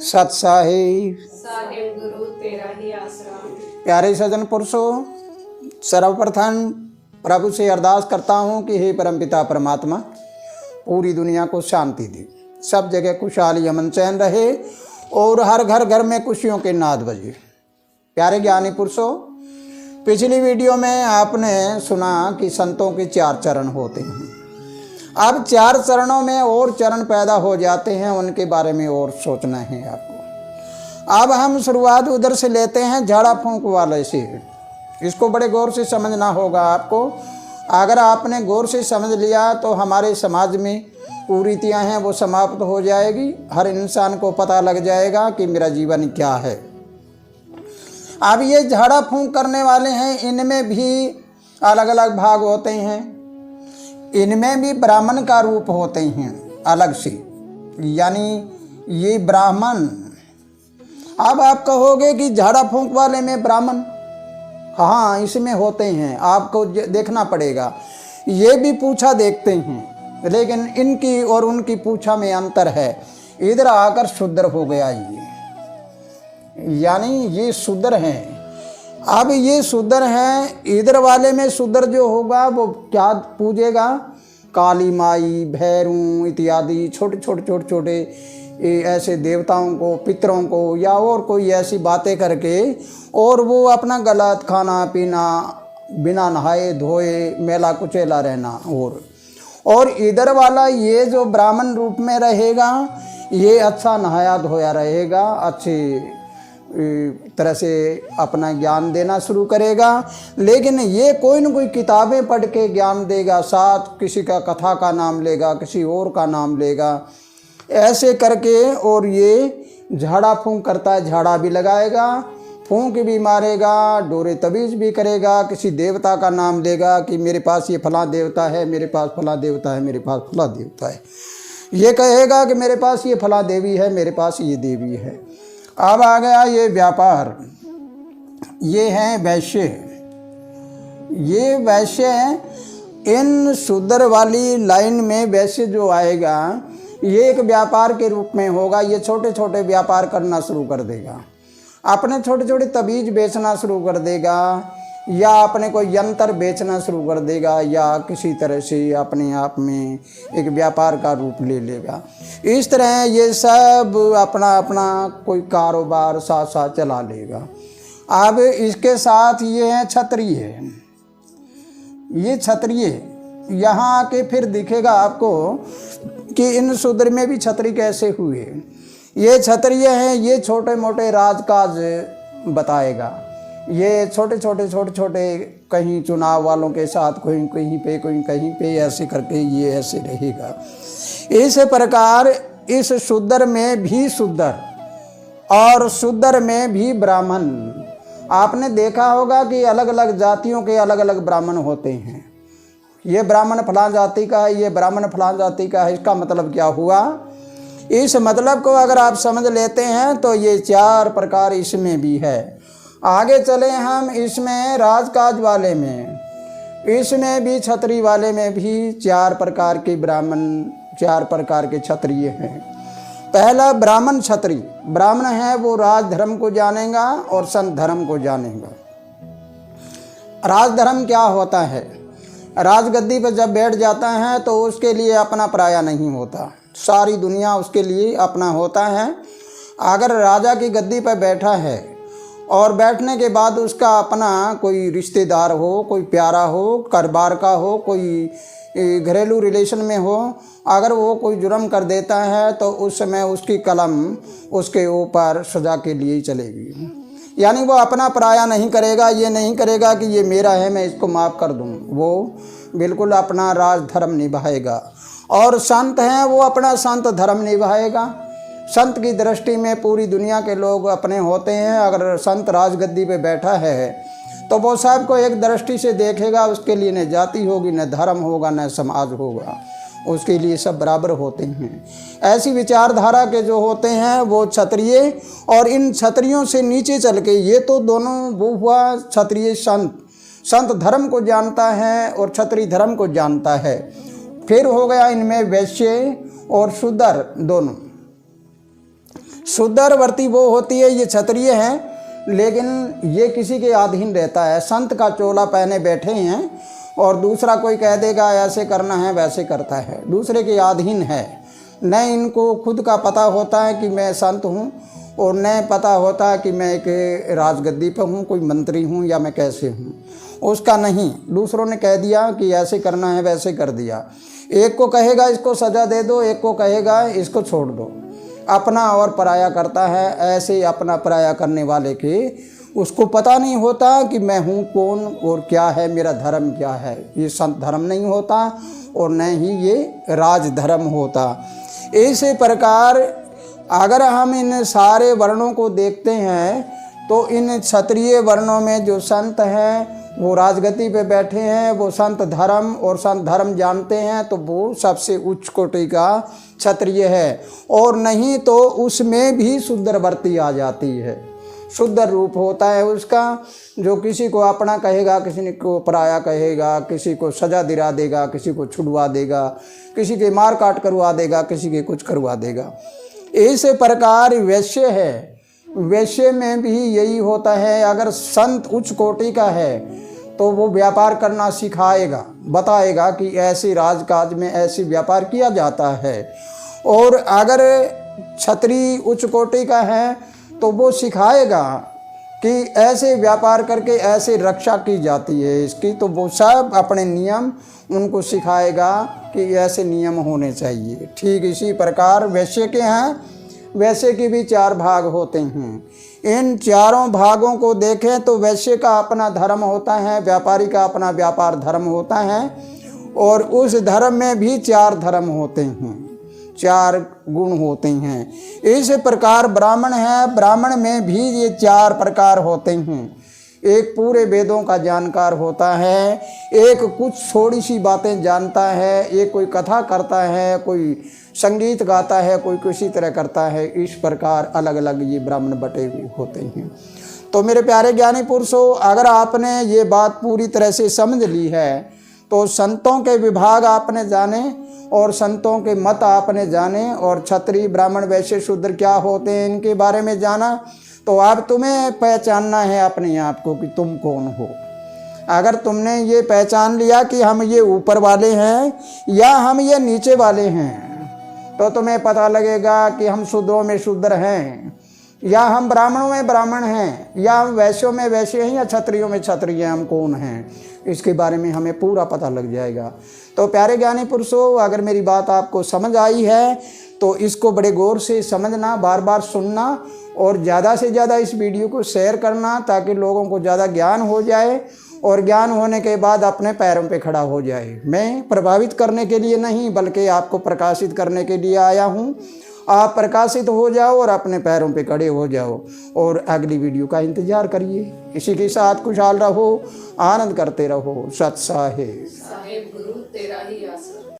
सत साहिब साहिब गुरु तेरा ही आसरा। प्यारे सज्जन पुरुषों, सर्वप्रथम प्रभु से अरदास करता हूँ कि हे परमपिता परमात्मा पूरी दुनिया को शांति दे, सब जगह खुशहाली अमन चैन रहे और हर घर घर में खुशियों के नाद बजे। प्यारे ज्ञानी पुरुषों, पिछली वीडियो में आपने सुना कि संतों के 4 चरण होते हैं। अब 4 चरणों में और चरण पैदा हो जाते हैं, उनके बारे में और सोचना है आपको। अब हम शुरुआत उधर से लेते हैं, झाड़ा फूंक वाले से। इसको बड़े गौर से समझना होगा आपको। अगर आपने गौर से समझ लिया तो हमारे समाज में कुरीतियाँ हैं वो समाप्त हो जाएगी। हर इंसान को पता लग जाएगा कि मेरा जीवन क्या है। अब ये झाड़ा फूंक करने वाले हैं, इनमें भी अलग अलग भाग होते हैं। इनमें भी ब्राह्मण का रूप होते हैं अलग से, यानी ये ब्राह्मण। अब आप कहोगे कि झाड़ा फूंक वाले में ब्राह्मण, हाँ इसमें होते हैं, आपको देखना पड़ेगा। ये भी पूछा देखते हैं, लेकिन इनकी और उनकी पूछा में अंतर है। इधर आकर शूद्र हो गया ये, यानी ये शूद्र हैं। अब ये शूद्र हैं, इधर वाले में शूद्र जो होगा वो क्या पूजेगा? काली माई, भैरू इत्यादि छोटे ऐसे देवताओं को, पितरों को, या और कोई ऐसी बातें करके, और वो अपना गलत खाना पीना, बिना नहाए धोए मेला कुचेला रहना। और इधर वाला ये जो ब्राह्मण रूप में रहेगा, ये अच्छा नहाया धोया रहेगा, अच्छे तरह से अपना ज्ञान देना शुरू करेगा। लेकिन ये कोई न कोई किताबें पढ़ के ज्ञान देगा, साथ किसी का कथा का नाम लेगा, किसी और का नाम लेगा, ऐसे करके। और ये झाड़ा फूंक करता है, झाड़ा भी लगाएगा, फूंक भी मारेगा, डोरे तवीज़ भी करेगा, किसी देवता का नाम लेगा कि मेरे पास ये फला देवता है, मेरे पास फला देवता है, मेरे पास फला देवता है। ये कहेगा कि मेरे पास ये फला देवी है, मेरे पास ये देवी है। अब आ गया ये व्यापार। ये हैं वैश्य। ये वैश्य इन शूद्र वाली लाइन में वैश्य जो आएगा, ये एक व्यापार के रूप में होगा। ये छोटे छोटे व्यापार करना शुरू कर देगा, अपने छोटे छोटे तबीज बेचना शुरू कर देगा, या अपने कोई यंत्र बेचना शुरू कर देगा, या किसी तरह से अपने आप में एक व्यापार का रूप ले लेगा। इस तरह ये सब अपना अपना कोई कारोबार साथ साथ चला लेगा। अब इसके साथ ये हैं क्षत्रिय। ये क्षत्रिय यहाँ आके फिर दिखेगा आपको कि इन शूद्र में भी क्षत्रिय कैसे हुए। ये क्षत्रिय हैं, ये छोटे मोटे राजकाज बताएगा। ये छोटे छोटे कहीं चुनाव वालों के साथ, कोई कहीं पे ऐसे करके ये ऐसे रहेगा। इस प्रकार इस शूद्र में भी शूद्र और शूद्र में भी ब्राह्मण। आपने देखा होगा कि अलग अलग जातियों के अलग अलग ब्राह्मण होते हैं। ये ब्राह्मण फलां जाति का है, ये ब्राह्मण फलां जाति का है। इसका मतलब क्या हुआ? इस मतलब को अगर आप समझ लेते हैं तो ये 4 प्रकार इसमें भी है। आगे चले हम इसमें राजकाज वाले में, इसमें भी क्षत्रिय वाले में भी 4 प्रकार के ब्राह्मण, 4 प्रकार के क्षत्रिय हैं। पहला ब्राह्मण क्षत्रिय। ब्राह्मण है वो राज धर्म को जानेगा और संत धर्म को जानेगा। राज धर्म क्या होता है? राजगद्दी पर जब बैठ जाता है तो उसके लिए अपना पराया नहीं होता, सारी दुनिया उसके लिए अपना होता है। अगर राजा की गद्दी पर बैठा है और बैठने के बाद उसका अपना कोई रिश्तेदार हो, कोई प्यारा हो, कारोबार का हो, कोई घरेलू रिलेशन में हो, अगर वो कोई जुर्म कर देता है तो उस समय उसकी कलम उसके ऊपर सज़ा के लिए ही चलेगी। यानी वो अपना पराया नहीं करेगा, ये नहीं करेगा कि ये मेरा है मैं इसको माफ़ कर दूँ। वो बिल्कुल अपना राज धर्म निभाएगा। और संत हैं वो अपना संत धर्म निभाएगा। संत की दृष्टि में पूरी दुनिया के लोग अपने होते हैं। अगर संत राजगद्दी पे बैठा है तो वो सबको एक दृष्टि से देखेगा। उसके लिए न जाति होगी, न धर्म होगा, न समाज होगा, उसके लिए सब बराबर होते हैं। ऐसी विचारधारा के जो होते हैं वो क्षत्रिय। और इन क्षत्रियों से नीचे चल के ये तो दोनों वो हुआ क्षत्रिय संत। संत धर्म को जानता है और क्षत्रिय धर्म को जानता है। फिर हो गया इनमें वैश्य और शूद्र दोनों। शुद्धरवर्ती वो होती है, ये क्षत्रिय हैं लेकिन ये किसी के अधीन रहता है। संत का चोला पहने बैठे हैं और दूसरा कोई कह देगा ऐसे करना है वैसे करता है, दूसरे के अधीन है। न इनको खुद का पता होता है कि मैं संत हूँ और न पता होता है कि मैं एक राजगद्दी पर हूँ, कोई मंत्री हूँ या मैं कैसे हूँ, उसका नहीं। दूसरों ने कह दिया कि ऐसे करना है वैसे कर दिया। एक को कहेगा इसको सज़ा दे दो, एक को कहेगा इसको छोड़ दो। अपना और पराया करता है। ऐसे अपना पराया करने वाले के उसको पता नहीं होता कि मैं हूँ कौन और क्या है, मेरा धर्म क्या है। ये संत धर्म नहीं होता और न ही ये राज धर्म होता। इसी प्रकार अगर हम इन सारे वर्णों को देखते हैं तो इन क्षत्रिय वर्णों में जो संत हैं वो राजगति पे बैठे हैं, वो संत धर्म और संत धर्म जानते हैं, तो वो सबसे उच्च कोटि का क्षत्रिय है। और नहीं तो उसमें भी शुद्धरवर्ती आ जाती है। शुद्ध रूप होता है उसका, जो किसी को अपना कहेगा, किसी को पराया कहेगा, किसी को सजा दिला देगा, किसी को छुड़वा देगा, किसी के मार काट करवा देगा, किसी के कुछ करवा देगा। इस प्रकार वैश्य है, वैश्य में भी यही होता है। अगर संत उच्च कोटि का है तो वो व्यापार करना सिखाएगा, बताएगा कि ऐसे राजकाज में ऐसे व्यापार किया जाता है। और अगर क्षत्रिय उच्च कोटि का है तो वो सिखाएगा कि ऐसे व्यापार करके ऐसे रक्षा की जाती है इसकी, तो वो सब अपने नियम उनको सिखाएगा कि ऐसे नियम होने चाहिए। ठीक इसी प्रकार वैश्य के हैं, वैश्य के भी 4 भाग होते हैं। इन चारों भागों को देखें तो वैश्य का अपना धर्म होता है, व्यापारी का अपना व्यापार धर्म होता है, और उस धर्म में भी 4 धर्म होते हैं, 4 गुण होते हैं। इस प्रकार ब्राह्मण है, ब्राह्मण में भी ये 4 प्रकार होते हैं। एक पूरे वेदों का जानकार होता है, एक कुछ थोड़ी सी बातें जानता है, एक कोई कथा करता है, कोई संगीत गाता है, कोई किसी तरह करता है। इस प्रकार अलग अलग ये ब्राह्मण बटे हुए होते हैं। तो मेरे प्यारे ज्ञानी पुरुषों, अगर आपने ये बात पूरी तरह से समझ ली है तो संतों के विभाग आपने जाने और संतों के मत आपने जाने और क्षत्रिय ब्राह्मण वैश्य शूद्र क्या होते हैं इनके बारे में जाना, तो अब तुम्हें पहचानना है अपने आप को कि तुम कौन हो। अगर तुमने ये पहचान लिया कि हम ये ऊपर वाले हैं या हम ये नीचे वाले हैं, तो तुम्हें पता लगेगा कि हम शूद्रों में शूद्र हैं या हम ब्राह्मणों में ब्राह्मण हैं या हम वैश्यों में वैश्य हैं या क्षत्रियों में क्षत्रिय हैं, हम कौन हैं, इसके बारे में हमें पूरा पता लग जाएगा। तो प्यारे ज्ञानी पुरुषों, अगर मेरी बात आपको समझ आई है तो इसको बड़े गौर से समझना, बार बार सुनना और ज़्यादा से ज़्यादा इस वीडियो को शेयर करना ताकि लोगों को ज़्यादा ज्ञान हो जाए और ज्ञान होने के बाद अपने पैरों पे खड़ा हो जाए। मैं प्रभावित करने के लिए नहीं बल्कि आपको प्रकाशित करने के लिए आया हूँ। आप प्रकाशित हो जाओ और अपने पैरों पे खड़े हो जाओ और अगली वीडियो का इंतज़ार करिए। इसी के साथ खुशहाल रहो, आनंद करते रहो। सत साहेब। साहेब गुरु तेरा ही